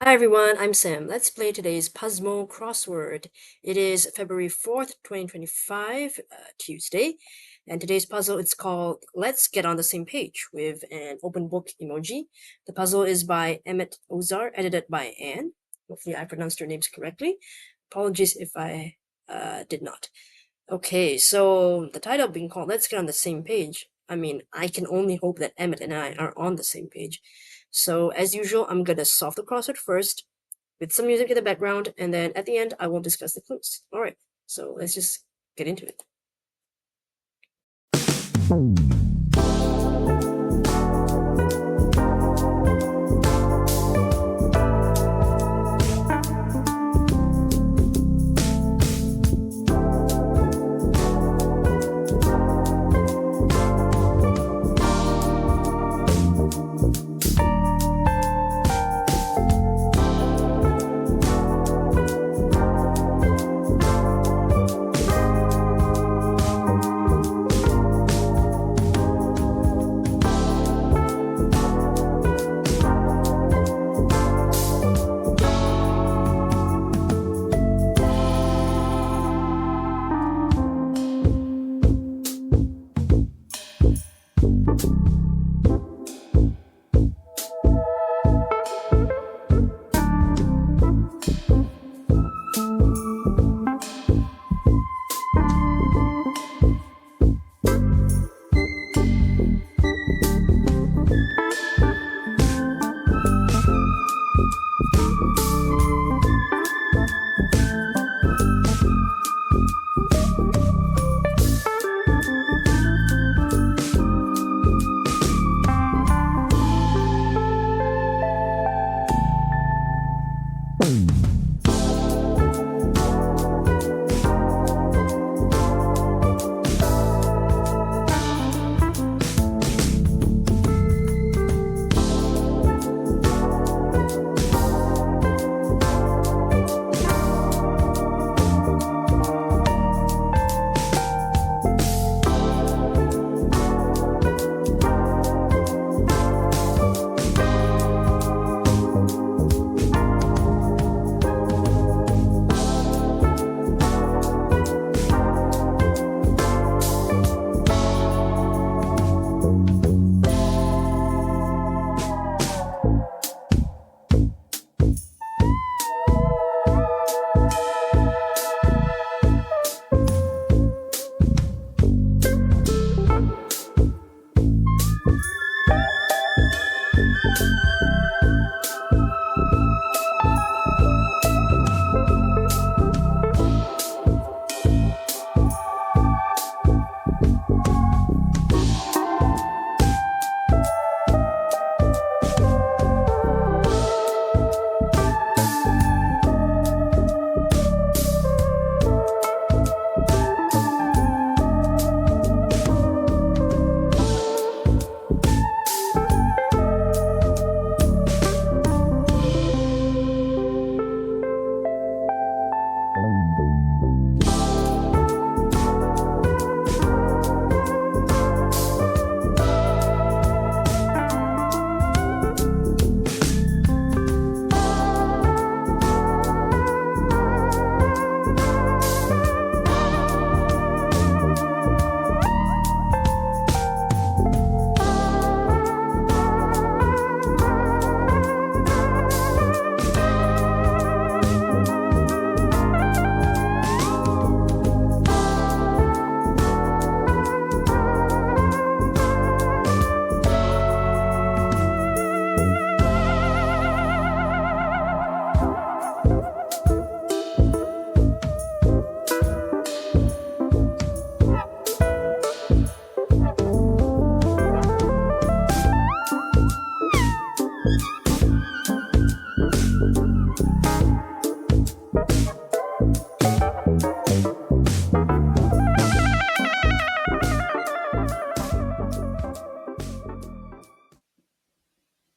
Hi everyone, I'm Sam. Let's play today's Puzzmo Crossword. It is February 4th, 2025, Tuesday, and today's puzzle is called Let's Get on the Same Page with an open book emoji. The puzzle is by Emmett Ozar, edited by Anne. Hopefully I pronounced your names correctly. Apologies if I did not. Okay, so the title being called Let's Get on the Same Page. I mean, I can only hope that Emmett and I are on the same page. So as usual, I'm gonna solve the crossword first with some music in the background, and then at the end, I will discuss the clues. All right, so let's just get into it.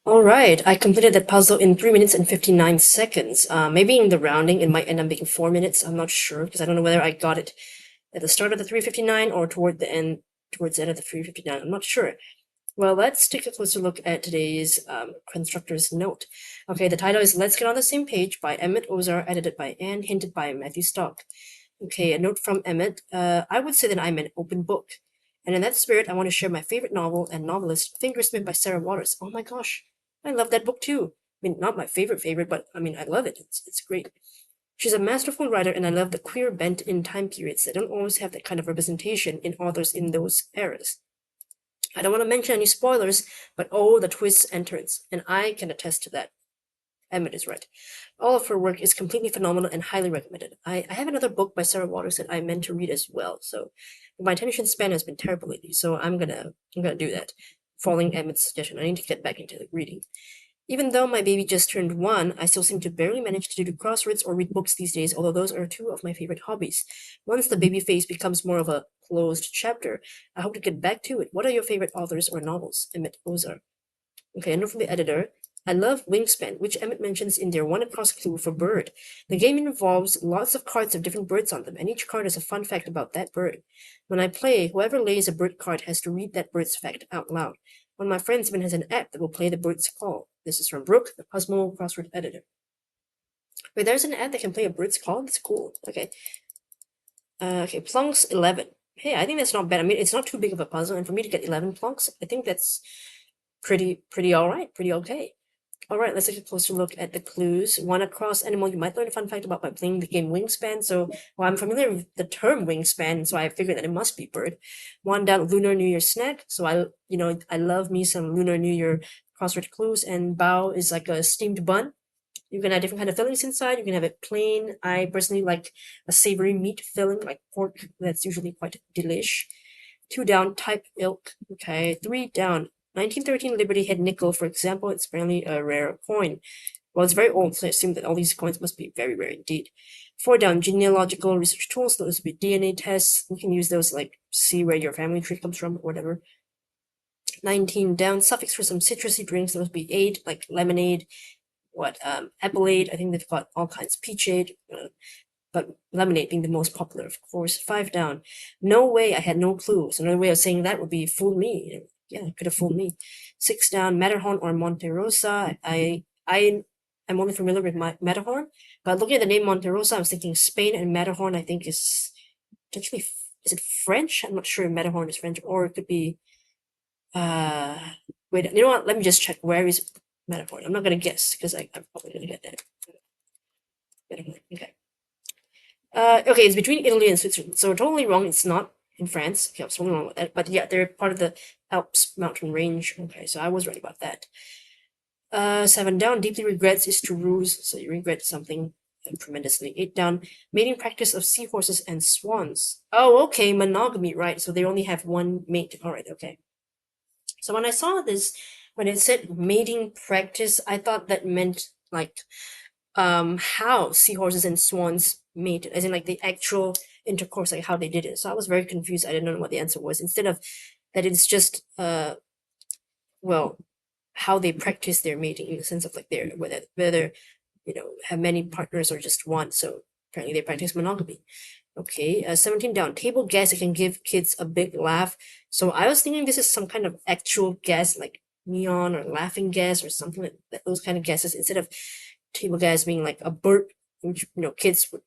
All right, I completed that puzzle in 3 minutes and 59 seconds. Maybe in the rounding, it might end up being 4 minutes. I'm not sure because I don't know whether I got it at the start of the 3:59 or towards the end of the 3:59. I'm not sure. Well, let's take a closer look at today's constructor's note. Okay, the title is Let's Get on the Same Page by Emmett Ozar, edited by Anne, hinted by Matthew Stock. Okay, a note from Emmett. I would say that I'm an open book. And in that spirit, I want to share my favorite novel and novelist, Fingersmith by Sarah Waters. Oh my gosh, I love that book too. I mean, not my favorite, but I mean, I love it. It's great. She's a masterful writer, and I love the queer bent in time periods that don't always have that kind of representation in authors in those eras. I don't want to mention any spoilers, but oh, the twists and turns, and I can attest to that. Emmett is right. All of her work is completely phenomenal and highly recommended. I have another book by Sarah Waters that I meant to read as well, so my attention span has been terrible lately, so I'm gonna do that. Following Emmett's suggestion, I need to get back into reading. Even though my baby just turned 1, I still seem to barely manage to do crosswords or read books these days, although those are 2 of my favorite hobbies. Once the baby phase becomes more of a closed chapter, I hope to get back to it. What are your favorite authors or novels? Emmett Ozar. Okay, a note from the editor. I love Wingspan, which Emmett mentions in their One Across clue for bird. The game involves lots of cards of different birds on them, and each card has a fun fact about that bird. When I play, whoever lays a bird card has to read that bird's fact out loud. One of my friends even has an app that will play the bird's call. This is from Brooke, the Puzzmo Crossword editor. Wait, there's an app that can play a bird's call? That's cool. Okay. Okay, plunks 11. Hey, I think that's not bad. I mean, it's not too big of a puzzle, and for me to get 11 plunks, I think that's pretty alright, pretty okay. Alright, let's take a closer look at the clues. One across animal, you might learn a fun fact about by playing the game Wingspan. So, well, I'm familiar with the term Wingspan, so I figured that it must be bird. One down, Lunar New Year snack. So I love me some Lunar New Year crossword clues. And bao is like a steamed bun. You can add different kind of fillings inside. You can have it plain. I personally like a savory meat filling, like pork. That's usually quite delish. 2 down, type ilk. Okay, 3 down. 1913 Liberty Head nickel, for example, it's apparently a rare coin. Well, it's very old, so I assume that all these coins must be very rare indeed. 4 down, genealogical research tools, those would be DNA tests. You can use those, like, see where your family tree comes from, or whatever. 19 down, suffix for some citrusy drinks, those would be 8, like lemonade, appleade, I think they've got all kinds, peachade, but lemonade being the most popular, of course. 5 down. No way, I had no clue. So another way of saying that would be fool me. Yeah, it could have fooled me. 6 down, Matterhorn or Monte Rosa. I'm only familiar with Matterhorn, but looking at the name Monte Rosa, I was thinking Spain, and Matterhorn I think is potentially, is it French? I'm not sure if Matterhorn is French, or it could be uh wait, you know what? Let me just check. Where is Matterhorn? I'm not gonna guess because I'm probably gonna get that. Matterhorn. Okay. Okay, it's between Italy and Switzerland. So totally wrong. It's not in France. Okay, I was totally wrong with that. But yeah, they're part of the Alps mountain range. Okay, so I was right about that. 7 down. Deeply regrets is to ruse. So you regret something tremendously. 8 down. Mating practice of seahorses and swans. Oh, okay, monogamy, right? So they only have one mate. All right, okay. So when I saw this, when it said mating practice, I thought that meant like how seahorses and swans mated, as in like the actual intercourse, like how they did it. So I was very confused. I didn't know what the answer was. Instead of that, it's just well, how they practice their mating in the sense of like their whether have many partners or just one. So apparently they practice monogamy. Okay, 17 down. Table gas that can give kids a big laugh. So I was thinking this is some kind of actual gas, like neon or laughing gas or something like that, those kind of gases, instead of table gas being like a burp, which kids would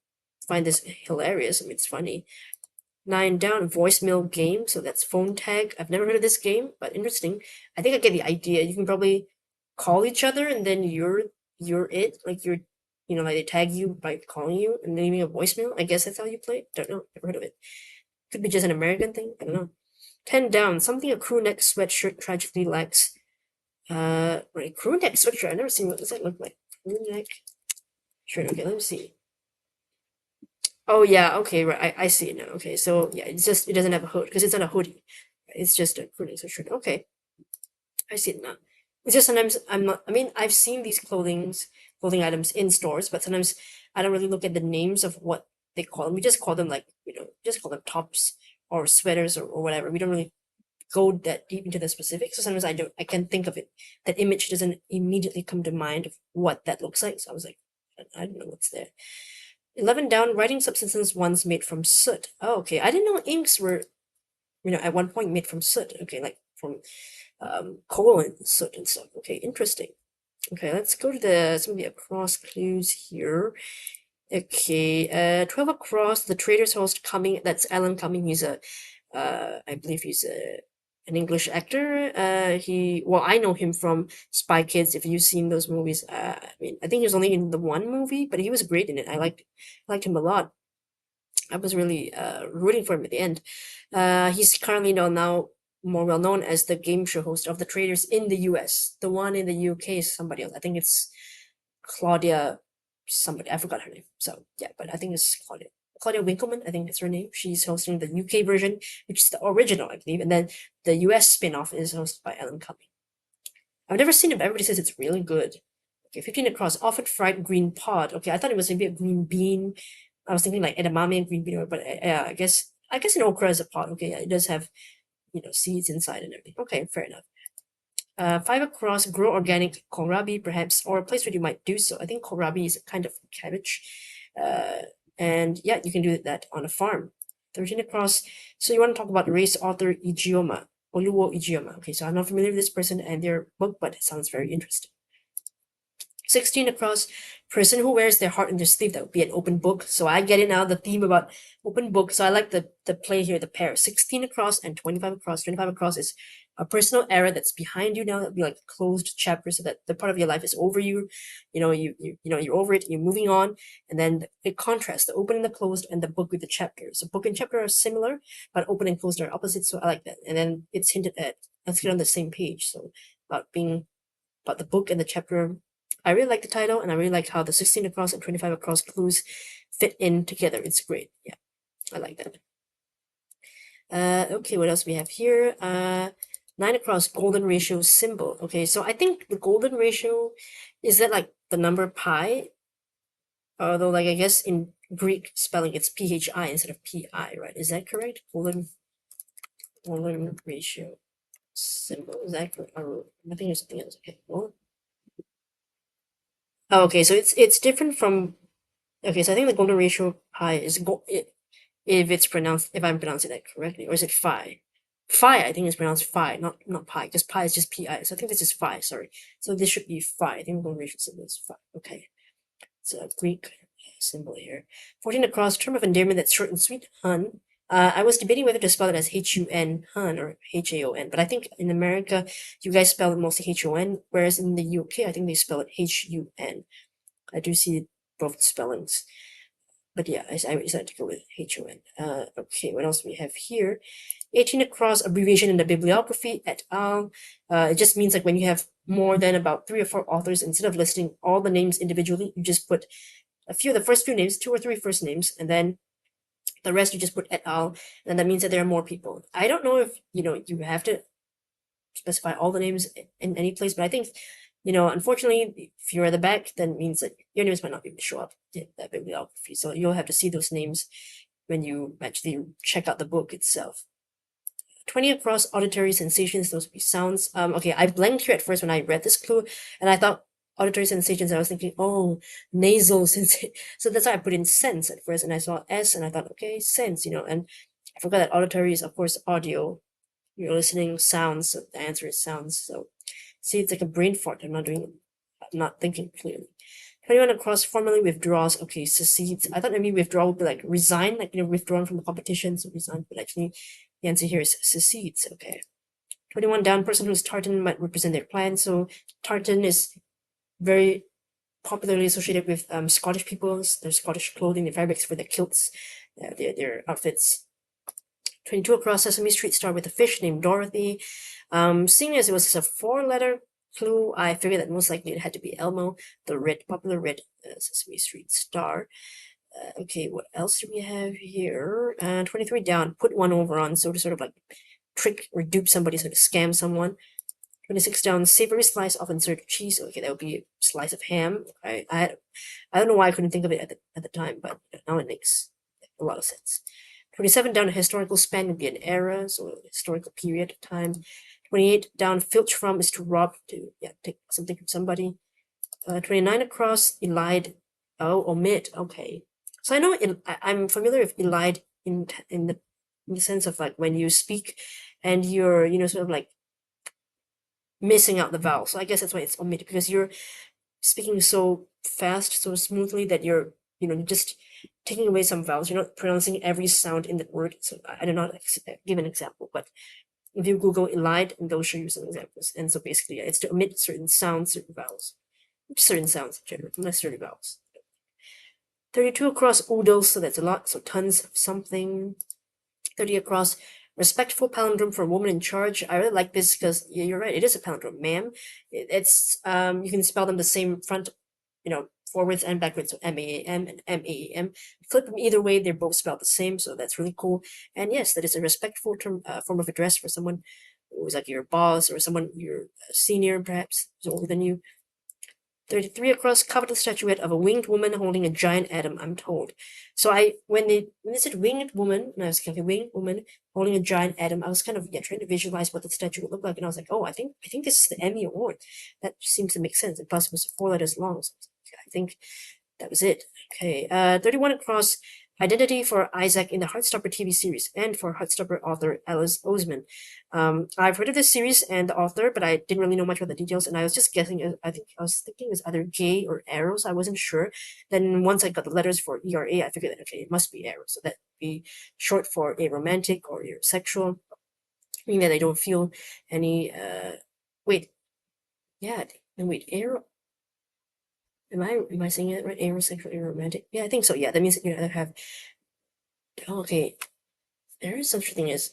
find this hilarious. I mean, it's funny. 9 down, voicemail game. So that's phone tag. I've never heard of this game, but interesting. I think I get the idea. You can probably call each other, and then you're it. Like like they tag you by calling you and leaving a voicemail. I guess that's how you play. Don't know. Never heard of it. Could be just an American thing. I don't know. 10 down, something a crew neck sweatshirt tragically lacks. Right, crew neck sweatshirt. I've never seen, what does that look like? Crew neck shirt. Okay, let me see. Oh yeah, okay, right. I see it now. Okay, so yeah, it doesn't have a hood because it's not a hoodie. It's just a crew neck sweatshirt. Okay, I see it now. It's just sometimes I'm not. I mean, I've seen these clothing items in stores, but sometimes I don't really look at the names of what they call them. We just call them like just call them tops or sweaters or whatever. We don't really go that deep into the specifics. So sometimes I can't think of it. That image doesn't immediately come to mind of what that looks like. So I was like, I don't know what's there. 11 down, writing substances once made from soot. Oh, okay. I didn't know inks were, at one point made from soot. Okay, like from colons, certain stuff. Okay, interesting. Okay, let's go to some of the across clues here. Okay, 12 across, the trader's host Cumming, that's Alan Cumming. He's I believe he's an English actor. Well, I know him from Spy Kids. If you've seen those movies, I mean, I think he was only in the one movie, but he was great in it. I liked him a lot. I was really rooting for him at the end. He's currently now more well known as the game show host of The Traders in the US. The one in the UK is somebody else. I think it's Claudia somebody. I forgot her name. So yeah, but I think it's Claudia Winkleman, I think that's her name. She's hosting the UK version, which is the original, I believe, and then the US spin-off is hosted by Alan Cumming. I've never seen it, but everybody says it's really good. Okay, 15 across, often fried green pod. Okay, I thought it was maybe a green bean. I was thinking like edamame and green bean, but I guess an okra is a pod. Okay, yeah, it does have seeds inside and everything. Okay, fair enough. 5 across, grow organic kohlrabi, perhaps, or a place where you might do so. I think kohlrabi is a kind of cabbage. And yeah, you can do that on a farm. 13 across, so you want to talk about race author Ijeoma, Oluwo Ijeoma. Okay, so I'm not familiar with this person and their book, but it sounds very interesting. 16 across, person who wears their heart in their sleeve, that would be an open book. So I get it now, the theme about open book. So I like the play here, the pair. 16 across and 25 across. 25 across is a personal era that's behind you now. That would be like a closed chapter, so that the part of your life is over you. You're over it, you're moving on. And then it contrasts the open and the closed and the book with the chapters. So book and chapter are similar, but open and closed are opposite. So I like that. And then it's hinted at, let's get on the same page. So about the book and the chapter. I really like the title, and I really like how the 16 across and 25 across clues fit in together. It's great. Yeah, I like that. Okay, what else we have here? 9 across, golden ratio symbol. Okay, so I think the golden ratio, is that like the number pi? Although, like, I guess in Greek spelling, it's PHI instead of PI, right? Is that correct? Golden ratio symbol. Is that correct? Or I think there's something else. Okay, well. Oh, okay, so it's different from. Okay, so I think the golden ratio pi is if I'm pronouncing that correctly, or is it phi? Phi, I think is pronounced phi, not pi, because pi is just pi. So I think this is phi. Sorry, so this should be phi. I think the golden ratio symbol is phi. Okay, it's a Greek symbol here. 14 across, term of endearment that's short and sweet. Hun. I was debating whether to spell it as Hun, Hun, or Haon, but I think in America you guys spell it mostly Hon, whereas in the UK I think they spell it Hun. I do see both spellings. But yeah, I decided to go with HON. Okay, what else do we have here? 18 across, abbreviation in the bibliography, et al. It just means like when you have more than about 3 or 4 authors, instead of listing all the names individually, you just put the first few names, 2 or 3 first names, and then the rest you just put et al. And that means that there are more people. I don't know if, you have to specify all the names in any place, but I think unfortunately, if you're at the back, then it means that your names might not be able to show up in that bibliography. So you'll have to see those names when you actually check out the book itself. 20 across, auditory sensations, those would be sounds. Okay, I blanked here at first when I read this clue, and I thought auditory sensations, I was thinking, oh, nasal sensation. So that's why I put in sense at first, and I saw S, and I thought, okay, sense, and I forgot that auditory is, of course, audio. You're listening sounds, so the answer is sounds. So see, it's like a brain fart. I'm not thinking clearly. 21 across, formally withdraws. Okay, secedes. I thought maybe withdraw would be like resign, like withdrawn from the competition, so resign, but actually the answer here is secedes. Okay. 21 down, person who's tartan might represent their clan. So tartan is very popularly associated with Scottish peoples, their Scottish clothing, their fabrics for their kilts, their outfits. 22 across, Sesame Street star with a fish named Dorothy. Seeing as it was a 4-letter clue, I figured that most likely it had to be Elmo, the popular red Sesame Street star. Okay, what else do we have here? 23 down, put one over on, so to sort of like trick or dupe somebody, so to scam someone. 26 down, savory slice of inserted cheese. Okay, that would be a slice of ham. I don't know why I couldn't think of it at the time, but now it makes a lot of sense. 27 down, a historical span would be an era, so a historical period of time. 28 down, filch from is to rob, to take something from somebody. 29 across, elide, omit. Okay, so I know I'm familiar with elide in the sense of like when you speak and you're sort of like missing out the vowel. So I guess that's why it's omitted, because you're speaking so fast, so smoothly that you're, just taking away some vowels. You're not pronouncing every sound in that word. So I did not give an example, but if you Google elide, and they'll show you some examples. And so basically, yeah, it's to omit certain sounds, certain vowels, certain sounds in general, not certain vowels. 32 across oodles, so that's a lot, so tons of something. 30 across, respectful palindrome for a woman in charge. I really like this because, yeah, you're right, it is a palindrome, ma'am. It's you can spell them the same front, forwards and backwards, so M-A-A-M and M-A-A-M. Flip them either way, they're both spelled the same, so that's really cool. And yes, that is a respectful form of address for someone who's like your boss or someone your senior, perhaps, who's older than you. 33 across, covered the statuette of a winged woman holding a giant atom, I'm told. So when they said winged woman, and I was thinking winged woman holding a giant atom, I was kind of trying to visualize what the statue would look like, and I was like, oh, I think this is the Emmy Award. That seems to make sense. And plus, it was 4 letters long, so I think that was it. Okay, 31 across, identity for Isaac in the Heartstopper TV series, and for Heartstopper author Alice Oseman. I've heard of this series and the author, but I didn't really know much about the details, and I was just guessing. I was thinking it was either gay or arrows. I wasn't sure. Then once I got the letters for ERA, I figured that, okay, it must be arrows. So that would be short for aromantic or asexual, meaning that I don't feel any. Wait, yeah, wait, arrow. Am I saying it right? Aerosexual, aromantic? Yeah, I think so. Yeah, that means you either have. Oh, okay, there is such a thing as.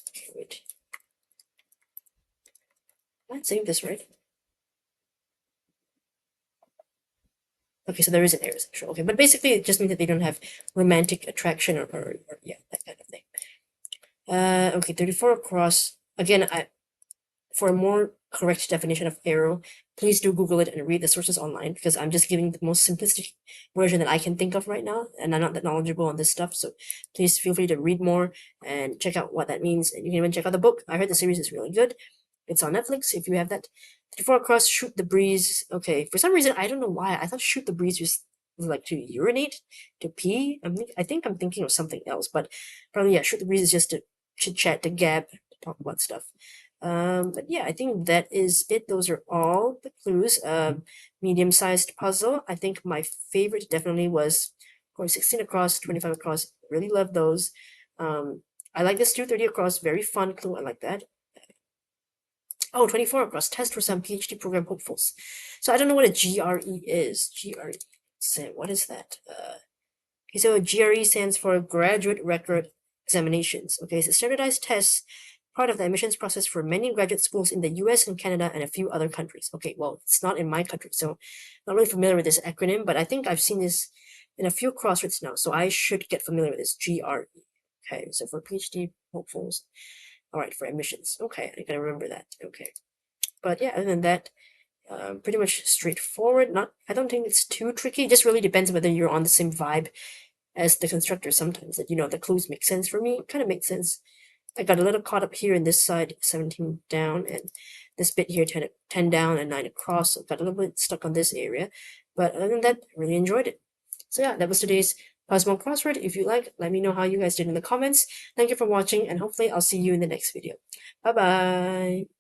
Okay, wait. Am I saying this right? Okay, so there is an aerosexual. Okay, but basically it just means that they don't have romantic attraction or yeah, that kind of thing. Okay, 34 across. Again, for a more correct definition of arrow, please do Google it and read the sources online, because I'm just giving the most simplistic version that I can think of right now, and I'm not that knowledgeable on this stuff. So please feel free to read more and check out what that means. And you can even check out the book. I heard the series is really good. It's on Netflix if you have that. 34 across, shoot the breeze. Okay, for some reason, I don't know why. I thought shoot the breeze was like to urinate, to pee. I think I'm thinking of something else, but probably, yeah, shoot the breeze is just to chit chat, to gab, to talk about stuff. But yeah, I think that is it. Those are all the clues. Medium-sized puzzle. I think my favorite definitely was, of course, 16 across, 25 across. Really love those. I like this 230 across. Very fun clue. I like that. Oh, 24 across. Test for some PhD program hopefuls. So I don't know what a GRE is. GRE. So what is that? Okay, so GRE stands for Graduate Record Examinations. Okay, it's a standardized test, part of the admissions process for many graduate schools in the US and Canada and a few other countries. Okay, well, it's not in my country, so not really familiar with this acronym, but I think I've seen this in a few crosswords now, so I should get familiar with this. GRE. Okay, so for PhD hopefuls. All right, for admissions. Okay, I gotta remember that. Okay, but yeah, other than that, pretty much straightforward. I don't think it's too tricky. It just really depends whether you're on the same vibe as the constructor sometimes. That the clues make sense for me. It kind of makes sense. I got a little caught up here in this side, 17 down, and this bit here, 10 down and 9 across. So got a little bit stuck on this area. But other than that, I really enjoyed it. So yeah, that was today's Puzzmo Crossword. If you like, let me know how you guys did in the comments. Thank you for watching, and hopefully I'll see you in the next video. Bye-bye.